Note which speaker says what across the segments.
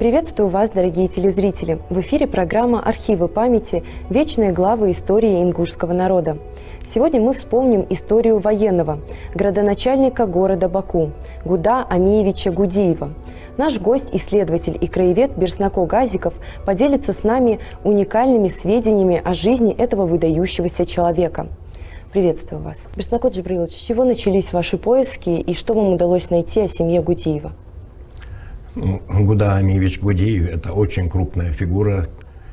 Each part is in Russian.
Speaker 1: Приветствую вас, дорогие телезрители! В эфире программа «Архивы памяти. Вечные главы истории ингушского народа». Сегодня мы вспомним историю военного, градоначальника города Баку, Гуда Амиевича Гудиева. Наш гость, исследователь и краевед Берснако Газиков поделится с нами уникальными сведениями о жизни этого выдающегося человека. Приветствую вас. Берснако Джабрилович, с чего начались ваши поиски и что вам удалось найти о семье Гудиева?
Speaker 2: Гуда Амиевич Гудиев – это очень крупная фигура,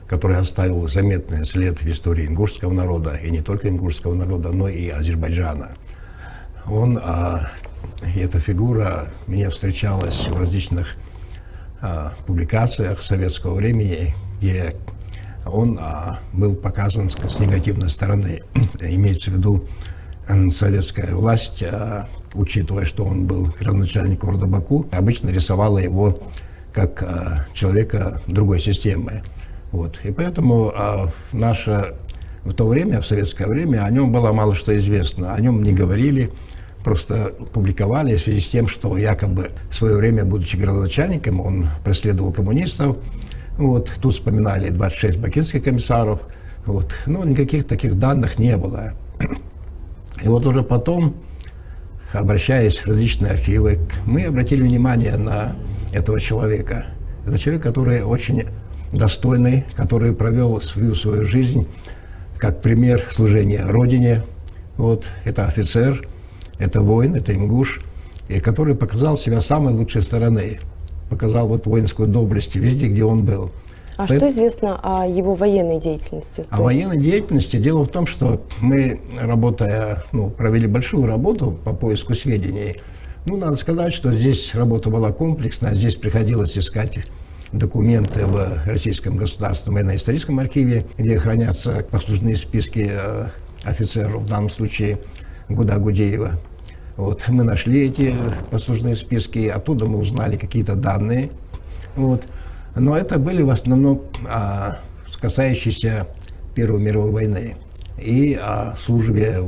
Speaker 2: который оставил заметный след в истории ингушского народа, и не только ингушского народа, но и Азербайджана. Эта фигура мне встречалась в различных публикациях советского времени, где он был показан с негативной стороны. Имеется в виду советская власть, учитывая, что он был градоначальник города Баку, обычно рисовала его как человека другой системы. И поэтому в то время, в советское время, о нем было мало что известно. О нем не говорили, просто публиковали в связи с тем, что якобы в свое время, будучи градоначальником, он преследовал коммунистов. Тут вспоминали 26 бакинских комиссаров. Но никаких таких данных не было. И уже потом, обращаясь в различные архивы, мы обратили внимание на этого человека. Это человек, который очень достойный, который провел всю свою жизнь как пример служения Родине. Это офицер, это воин, это ингуш, и который показал себя с самой лучшей стороны. Показал воинскую доблесть везде, где он был.
Speaker 1: Что известно о его военной деятельности?
Speaker 2: О военной деятельности дело в том, что мы, работая, провели большую работу по поиску сведений. Надо сказать, что здесь работа была комплексная, здесь приходилось искать документы в Российском государственном военно-историческом архиве, где хранятся послужные списки офицеров, в данном случае Гуда Гудиева. Мы нашли эти послужные списки, оттуда мы узнали какие-то данные. Но это были в основном касающиеся Первой мировой войны и о службе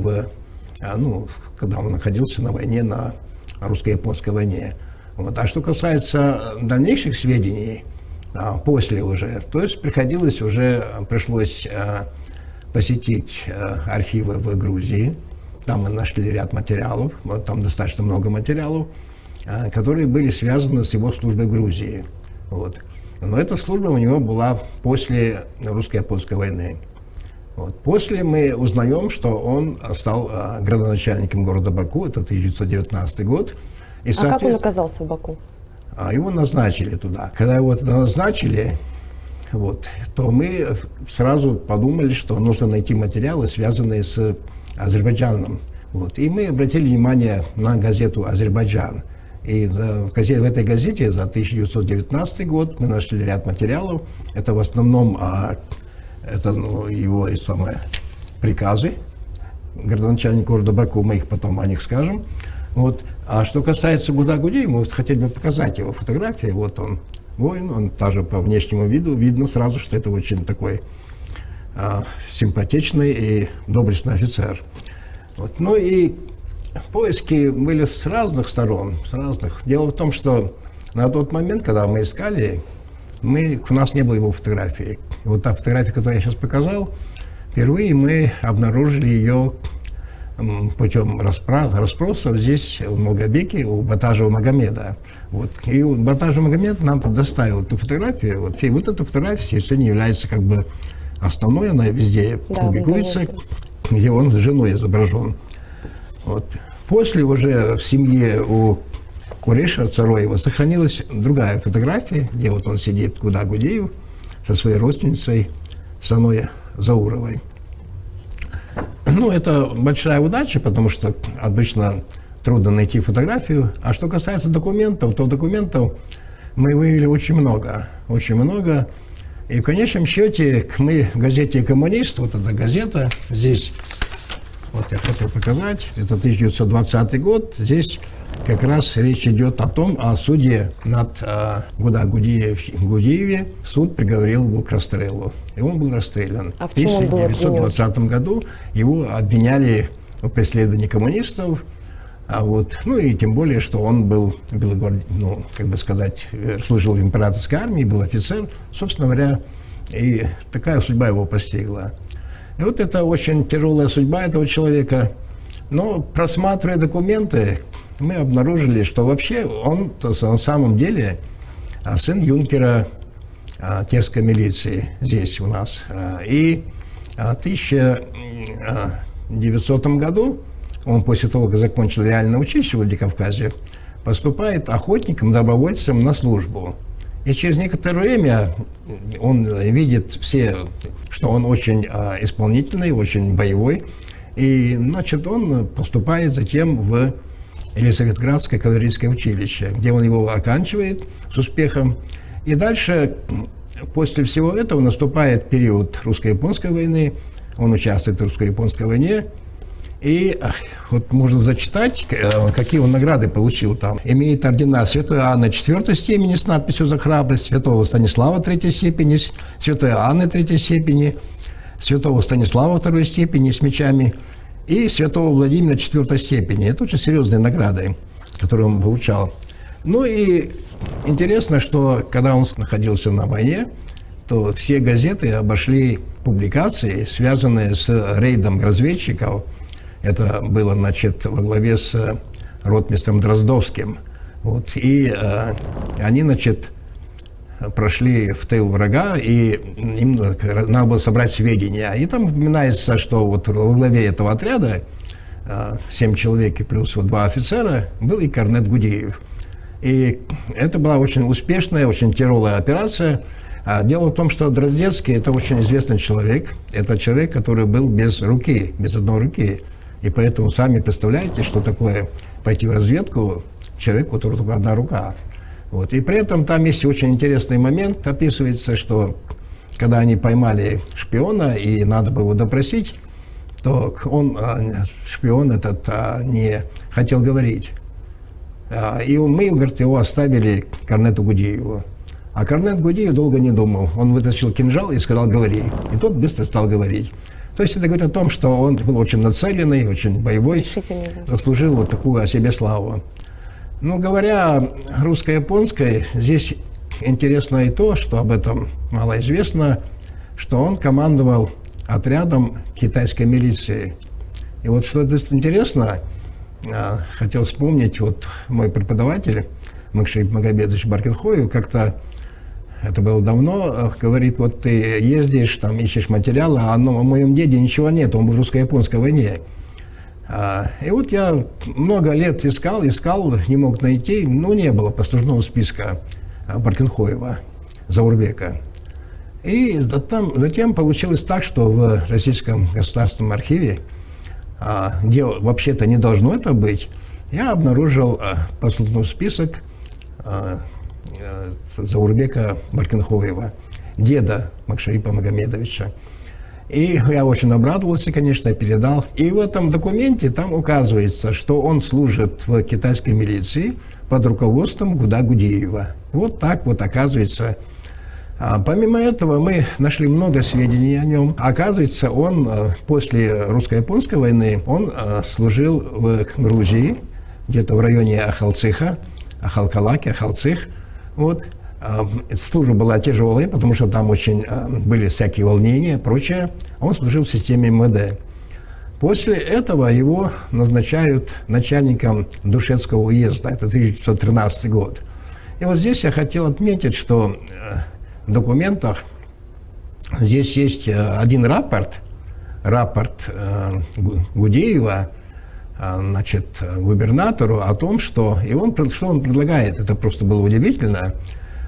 Speaker 2: когда он находился на войне, на русско-японской войне. А что касается дальнейших сведений, после уже, то есть пришлось посетить архивы в Грузии. Там мы нашли ряд материалов, там достаточно много материалов, которые были связаны с его службой в Грузии. Но эта служба у него была после русско-японской войны. После мы узнаем, что он стал градоначальником города Баку, это 1919 год. И,
Speaker 1: как он оказался в Баку?
Speaker 2: Его назначили туда. Когда его туда назначили, то мы сразу подумали, что нужно найти материалы, связанные с Азербайджаном. И мы обратили внимание на газету «Азербайджан». И в этой газете за 1919 год мы нашли ряд материалов. Это в основном его приказы. Градоначальник города Баку, мы потом о них скажем. А что касается Гуда Гудиева, мы хотели бы показать его фотографии. Он воин, он даже по внешнему виду видно сразу, что это очень такой симпатичный и доблестный офицер. И поиски были с разных сторон, с разных. Дело в том, что на тот момент, когда мы искали, у нас не было его фотографии. Та фотография, которую я сейчас показал, впервые мы обнаружили ее путем расспросов здесь, в Малгобеке, у Батажева Магомеда. И Батажев Магомед нам предоставил эту фотографию. И эта фотография сегодня является основной, она везде публикуется, где он с женой изображен. После уже в семье у Куреша Цароева сохранилась другая фотография, где он сидит, Гуда Гудиев, со своей родственницей Саной Зауровой. Это большая удача, потому что обычно трудно найти фотографию. А что касается документов, то документов мы выявили очень много. Очень много. И в конечном счете мы в газете «Коммунист», эта газета, здесь, я хотел показать, это 1920 год, здесь как раз речь идет о суде над Гуда Гудиеве. Суд приговорил его к расстрелу, и он был расстрелян.
Speaker 1: А
Speaker 2: в 1920 году его обвиняли в преследовании коммунистов, Ну и тем более, что он был, ну, как бы сказать, служил в императорской армии, был офицер, собственно говоря, и такая судьба его постигла. И вот это очень тяжелая судьба этого человека. Но просматривая документы, мы обнаружили, что вообще он на самом деле сын юнкера Терской милиции здесь у нас. И в 1900 году он после того, как закончил реальное училище в Владикавказе, поступает охотником, добровольцем на службу. И через некоторое время он видит что он очень исполнительный, очень боевой. И, значит, он поступает затем в Елизаветградское кавалерийское училище, где он его оканчивает с успехом. И дальше, после всего этого, наступает период русско-японской войны. Он участвует в русско-японской войне. И вот можно зачитать, какие он награды получил там. Имеет ордена Святой Анны 4 степени с надписью «За храбрость», Святого Станислава 3 степени, Святой Анны 3 степени, Святого Станислава 2 степени с мечами и Святого Владимира 4 степени. Это очень серьезные награды, которые он получал. Ну и интересно, что когда он находился на войне, то все газеты обошли публикации, связанные с рейдом разведчиков. Это было, значит, во главе с ротмистром Дроздовским. Вот. И они, значит, прошли в тыл врага, и им надо было собрать сведения. И там упоминается, что вот во главе этого отряда 7 человек и плюс 2 офицера был и корнет Гудеев. И это была очень успешная, очень тяжелая операция. Дело в том, что Дроздецкий – это очень известный человек. Это человек, который был без руки, без одной руки. И поэтому сами представляете, что такое пойти в разведку человеку, у которого только одна рука. Вот. И при этом там есть очень интересный момент, описывается, что когда они поймали шпиона и надо было его допросить, то шпион этот не хотел говорить. И мы, говорит, его оставили корнету Гудееву. А корнет Гудеев долго не думал. Он вытащил кинжал и сказал «говори». И тот быстро стал говорить. То есть это говорит о том, что он был очень нацеленный, очень боевой, заслужил вот такую о себе славу. Ну, говоря русско-японской, здесь интересно и то, что об этом мало известно, что он командовал отрядом китайской милиции. И вот что это интересно, хотел вспомнить, вот мой преподаватель Макшип Магомедович Баркинхоев как-то, это было давно, говорит, вот ты ездишь, там ищешь материалы, а о моем деде ничего нет, он был в русско-японской войне. И вот я много лет искал, не мог найти, не было послужного списка Баркинхоева, Заурбека. И затем получилось так, что в Российском государственном архиве, где вообще-то не должно это быть, я обнаружил послужной список Заурбека Баркинхоева, деда Макшарипа Магомедовича. И я очень обрадовался, конечно, передал. И в этом документе там указывается, что он служит в китайской милиции под руководством Гуда Гудеева. Вот так вот оказывается. Помимо этого мы нашли много сведений о нем. Оказывается, он после русско-японской войны он служил в Грузии, где-то в районе Ахалцыха, Ахалкалаки, Ахалцых. Вот. Служба была тяжелая, потому что там очень были всякие волнения и прочее. Он служил в системе МВД. После этого его назначают начальником Душецкого уезда. Это 1913 год. И вот здесь я хотел отметить, что в документах здесь есть один рапорт Гудеева, значит, губернатору о том, что он предлагает, это просто было удивительно,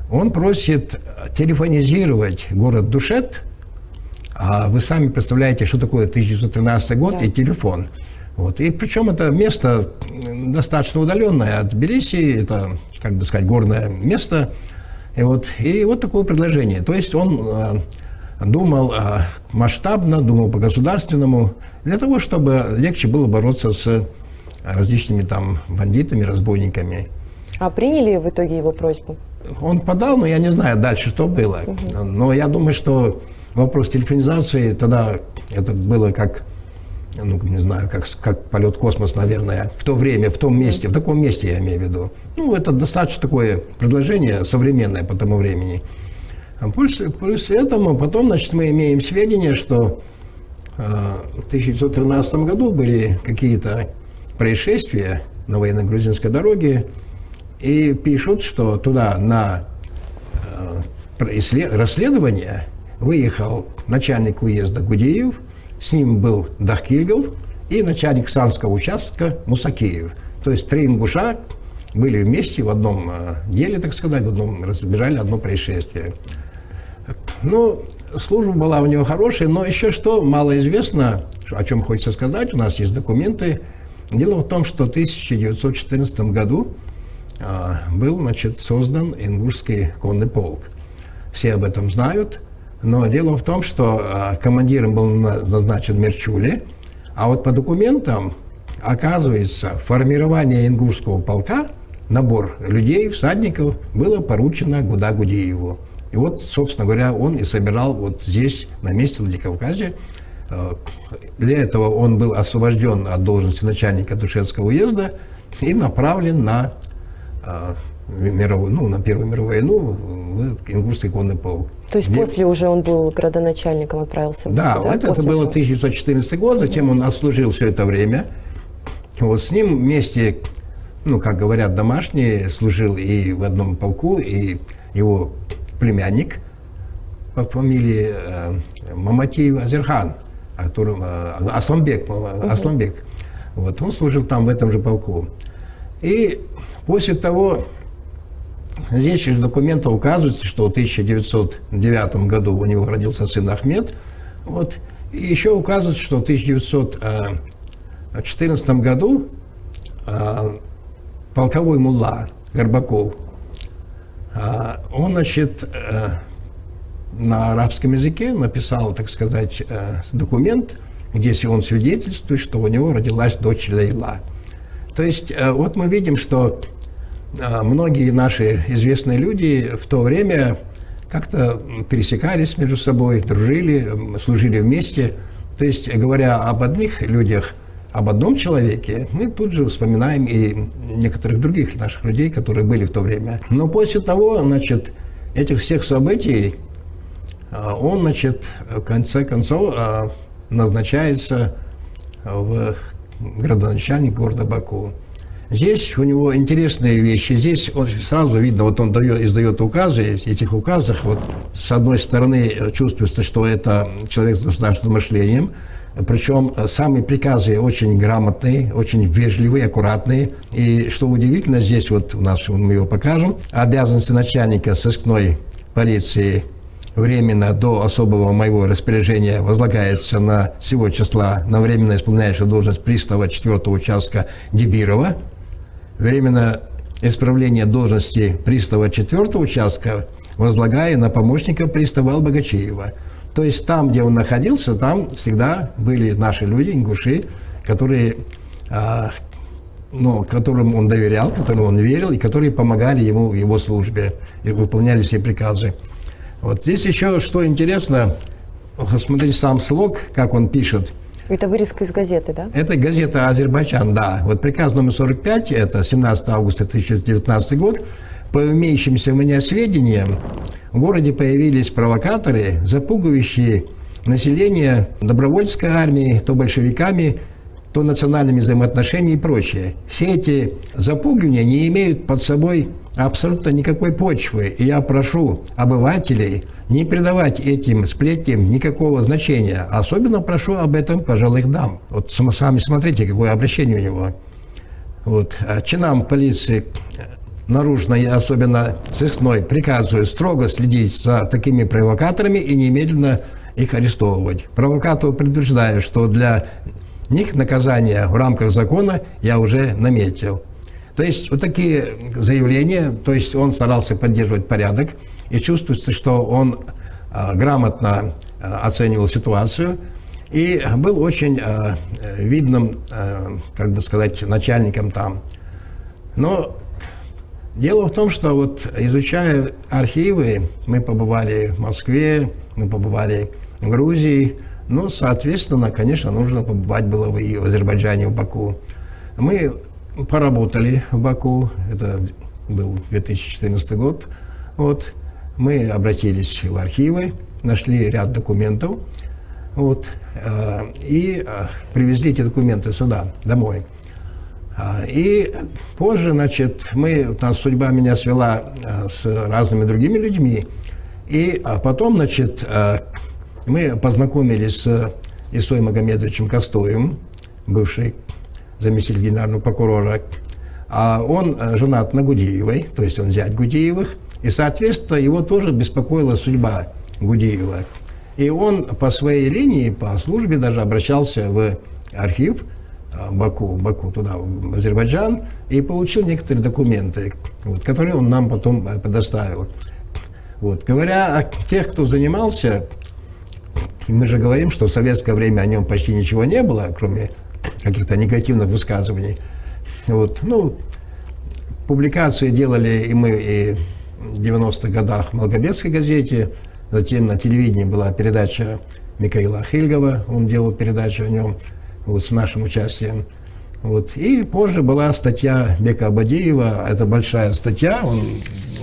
Speaker 2: он просит телефонизировать город Душет, а вы сами представляете, что такое 1913 год, да, и телефон. Вот. И причем это место достаточно удаленное от Тбилиси, это, как бы сказать, горное место. И вот такое предложение. То есть он думал масштабно, думал по-государственному, для того, чтобы легче было бороться с различными там бандитами, разбойниками.
Speaker 1: А приняли в итоге его просьбу?
Speaker 2: Он подал, но я не знаю дальше, что было. Но я думаю, что вопрос телефонизации тогда это было как ну, не знаю, как полет в космос, наверное, в то время, в том месте, в таком месте я имею в виду. Ну, это достаточно такое предложение современное по тому времени. А плюс этому потом, значит, мы имеем сведения, что в 1913 году были какие-то происшествия на военно-грузинской дороге, и пишут, что туда на расследование выехал начальник уезда Гудеев, с ним был Дахкильгов и начальник Санского участка Мусакеев. То есть 3 ингуша были вместе в одном деле, так сказать, разбирали одно происшествие. Ну, служба была у него хорошая, но еще что малоизвестно, о чем хочется сказать, у нас есть документы. Дело в том, что в 1914 году был, значит, создан Ингушский конный полк. Все об этом знают, но дело в том, что командиром был назначен Мерчули, а вот по документам, оказывается, формирование Ингушского полка, набор людей, всадников, было поручено Гуда Гудееву. И вот, собственно говоря, он и собирал вот здесь, на месте Владикавказья. Для этого он был освобожден от должности начальника Тушетского уезда и направлен на на Первую мировую войну в Ингушский конный полк.
Speaker 1: То есть после уже он был градоначальником, отправился?
Speaker 2: Да, вот это было 1914 год, затем он отслужил все это время. Вот с ним вместе, ну, как говорят, домашние, служил и в одном полку, и его племянник по фамилии Маматиев Азерхан, Асламбек. Вот, он служил там в этом же полку. И после того, здесь через документы указывается, что в 1909 году у него родился сын Ахмед. Вот, и еще указывается, что в 1914 году полковой мулла Горбаков, он, значит, на арабском языке написал, так сказать, документ, где он свидетельствует, что у него родилась дочь Лейла. То есть вот мы видим, что многие наши известные люди в то время как-то пересекались между собой, дружили, служили вместе. То есть, говоря об одних людях, об одном человеке, мы тут же вспоминаем и некоторых других наших людей, которые были в то время. Но после того, значит, этих всех событий, он, значит, в конце концов назначается в градоначальник города Баку. Здесь у него интересные вещи. Здесь он сразу видно, вот он издает указы, этих указах, вот с одной стороны чувствуется, что это человек с государственным мышлением, причем сами приказы очень грамотные, очень вежливые, аккуратные. И что удивительно, здесь вот у нас, мы его покажем, обязанности начальника сыскной полиции временно до особого моего распоряжения возлагается на сего числа на временно исполняющего должность пристава 4-го участка Дебирова. Временно исправление должности пристава 4-го участка возлагая на помощника пристава Албагачеева. То есть там, где он находился, там всегда были наши люди, ингуши, которые, которым он доверял, которым он верил, и которые помогали ему в его службе и выполняли все приказы. Вот здесь еще, что интересно, смотрите сам слог, как он пишет.
Speaker 1: Это вырезка из газеты, да?
Speaker 2: Это газета «Азербайджан», да. Вот приказ номер 45, это 17 августа 2019 год. По имеющимся у меня сведениям, в городе появились провокаторы, запугивающие население добровольческой армией, то большевиками, то национальными взаимоотношениями и прочее. Все эти запугивания не имеют под собой абсолютно никакой почвы. И я прошу обывателей не придавать этим сплетням никакого значения. Особенно прошу об этом пожилых дам. Вот сами смотрите, какое обращение у него. Вот. Чинам полиции наружной, особенно сыскной, приказываю строго следить за такими провокаторами и немедленно их арестовывать. Провокатору предупреждаю, что для них наказание в рамках закона я уже наметил. То есть вот такие заявления, то есть он старался поддерживать порядок, и чувствуется, что он грамотно оценивал ситуацию и был очень видным, как бы сказать, начальником там. Но дело в том, что вот изучая архивы, мы побывали в Москве, мы побывали в Грузии, Ну, соответственно, конечно, нужно побывать было и в Азербайджане, в Баку. Мы поработали в Баку, это был 2014 год. Вот. Мы обратились в архивы, нашли ряд документов, вот, и привезли эти документы сюда, домой. И позже, значит, нас судьба меня свела с разными другими людьми, и потом, значит, мы познакомились с Исой Магомедовичем Костоевым, бывший заместитель генерального прокурора. Он женат на Гудиевой, то есть он зять Гудиевых, и, соответственно, его тоже беспокоила судьба Гудиева. И он по своей линии, по службе даже обращался в архив Баку туда, в Азербайджан, и получил некоторые документы, вот, которые он нам потом предоставил. Вот. Говоря о тех, кто занимался, мы же говорим, что в советское время о нем почти ничего не было, кроме каких-то негативных высказываний. Вот. Ну, публикации делали и мы, и в 90-х годах в Малгобекской газете, затем на телевидении была передача Микаила Ахильгова, он делал передачу о нем, вот, с нашим участием. Вот. И позже была статья Бека Абадиева, это большая статья, он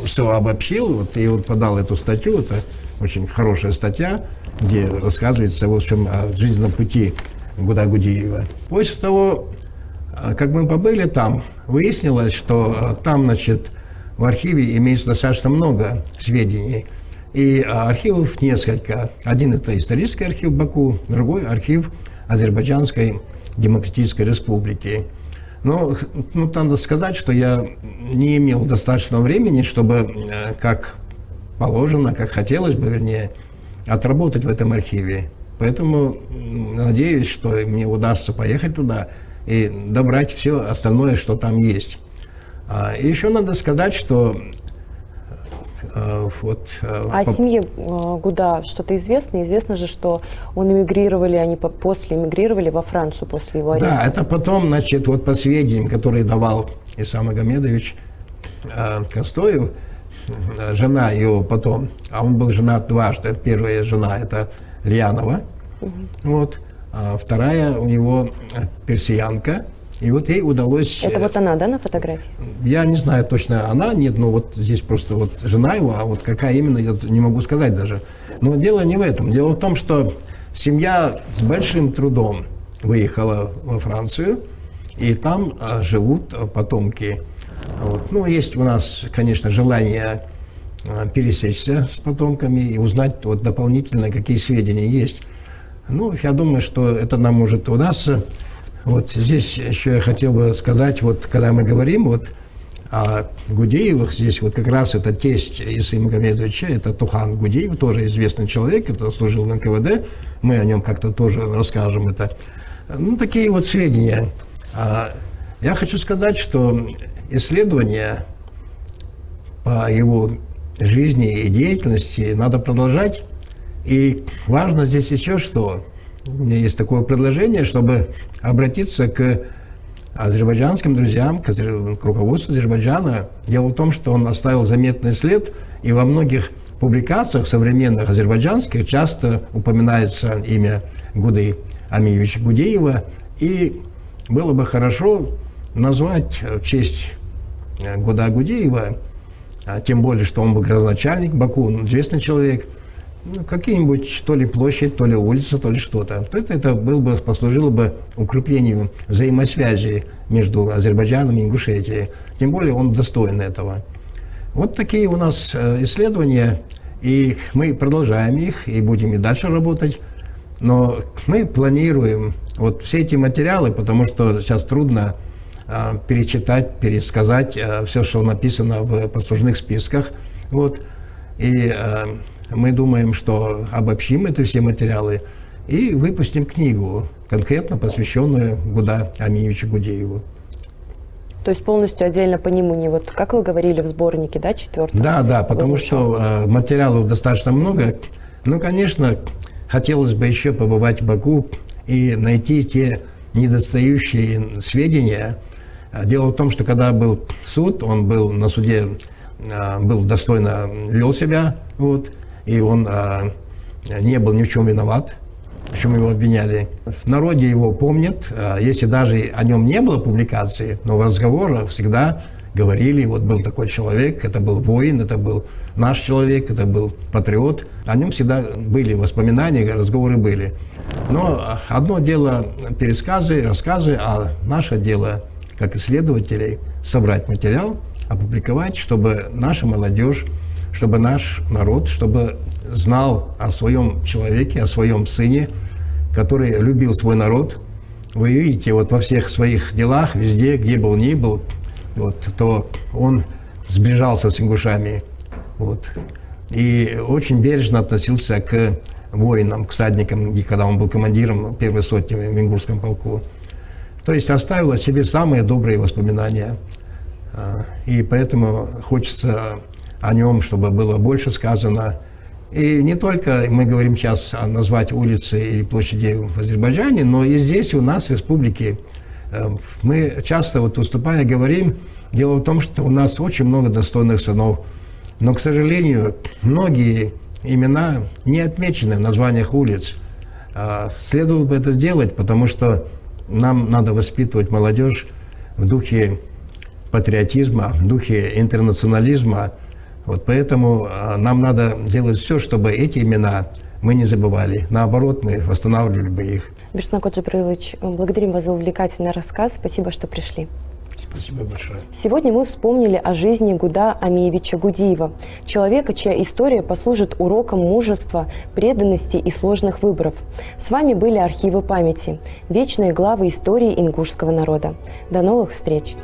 Speaker 2: все обобщил, вот, и вот подал эту статью, это очень хорошая статья, где рассказывается, в общем, о жизненном пути Гуда Гудиева. После того, как мы побыли там, выяснилось, что там, значит, в архиве имеется достаточно много сведений. И архивов несколько. Один – это исторический архив Баку, другой – архив Азербайджанской Демократической Республики. Но надо сказать, что я не имел достаточного времени, чтобы, как положено, как хотелось бы, вернее, отработать в этом архиве. Поэтому надеюсь, что мне удастся поехать туда и добрать все остальное, что там есть. И еще надо сказать, что
Speaker 1: о семье Гуда что-то известно? Известно же, что они после эмигрировали во Францию после его ареста.
Speaker 2: Да, это потом, значит, вот по сведениям, которые давал Иса Магомедович Костоев, жена его потом, а он был женат дважды. Первая жена – это Льянова, вот, а вторая у него персиянка. И вот ей удалось...
Speaker 1: Это вот она, да, на фотографии?
Speaker 2: Я не знаю точно, она, нет, но вот здесь просто вот жена его, а вот какая именно, я не могу сказать даже. Но дело не в этом. Дело в том, что семья с большим трудом выехала во Францию, и там живут потомки. Вот. Ну, есть у нас, конечно, желание пересечься с потомками и узнать вот дополнительно, какие сведения есть. Ну, я думаю, что это нам может удастся. Вот здесь еще я хотел бы сказать, вот когда мы говорим вот о Гудеевых, здесь вот как раз это тесть Исы Магомедовича, это Тухан Гудеев, тоже известный человек, это служил в НКВД, мы о нем как-то тоже расскажем это. Ну, такие вот сведения. Я хочу сказать, что исследования по его жизни и деятельности надо продолжать, и важно здесь еще что. У меня есть такое предложение, чтобы обратиться к азербайджанским друзьям, к руководству Азербайджана. Дело в том, что он оставил заметный след, и во многих публикациях современных азербайджанских часто упоминается имя Гуды Амиевича Гудеева, и было бы хорошо назвать в честь Гуда Гудеева, тем более, что он был градоначальник Баку, он известный человек, какие-нибудь то ли площадь, то ли улица, то ли что-то. Это послужило бы укреплению взаимосвязи между Азербайджаном и Ингушетией. Тем более он достоин этого. Вот такие у нас исследования, и мы продолжаем их, и будем и дальше работать. Но мы планируем вот все эти материалы, потому что сейчас трудно перечитать, пересказать все, что написано в послужных списках. Вот. И мы думаем, что обобщим это все материалы и выпустим книгу, конкретно посвященную Гуда Амиевичу Гудееву.
Speaker 1: То есть полностью отдельно по нему, не вот, как вы говорили в сборнике, да, 4-м?
Speaker 2: Да, потому что материалов достаточно много. Ну, конечно, хотелось бы еще побывать в Баку и найти те недостающие сведения. Дело в том, что когда был суд, он был на суде, был достойно вел себя, вот, и он не был ни в чем виноват. чем его обвиняли. В народе его помнят, если даже о нем не было публикации, но в разговорах всегда говорили, вот был такой человек, это был воин, это был наш человек, это был патриот. О нем всегда были воспоминания, разговоры были. Но одно дело пересказы, рассказы, а наше дело, как исследователей, собрать материал, опубликовать, чтобы наша молодежь, чтобы наш народ, чтобы знал о своем человеке, о своем сыне, который любил свой народ. Вы видите, вот во всех своих делах, везде, где бы он ни был, вот, то он сближался с ингушами. Вот. И очень бережно относился к воинам, к всадникам, и когда он был командиром первой сотни в Ингушском полку. То есть оставил о себе самые добрые воспоминания. И поэтому хочется о нем, чтобы было больше сказано. И не только мы говорим сейчас назвать улицы или площади в Азербайджане, но и здесь у нас в республике. Мы часто, вот выступая, говорим, дело в том, что у нас очень много достойных сынов, но, к сожалению, многие имена не отмечены в названиях улиц. Следовало бы это сделать, потому что нам надо воспитывать молодежь в духе патриотизма, в духе интернационализма. Вот поэтому нам надо делать все, чтобы эти имена мы не забывали. Наоборот, мы восстанавливали бы их.
Speaker 1: Берснакот Джабраилович, благодарим вас за увлекательный рассказ. Спасибо, что пришли.
Speaker 2: Спасибо большое.
Speaker 1: Сегодня мы вспомнили о жизни Гуда Амиевича Гудиева, человека, чья история послужит уроком мужества, преданности и сложных выборов. С вами были архивы памяти, вечные главы истории ингушского народа. До новых встреч!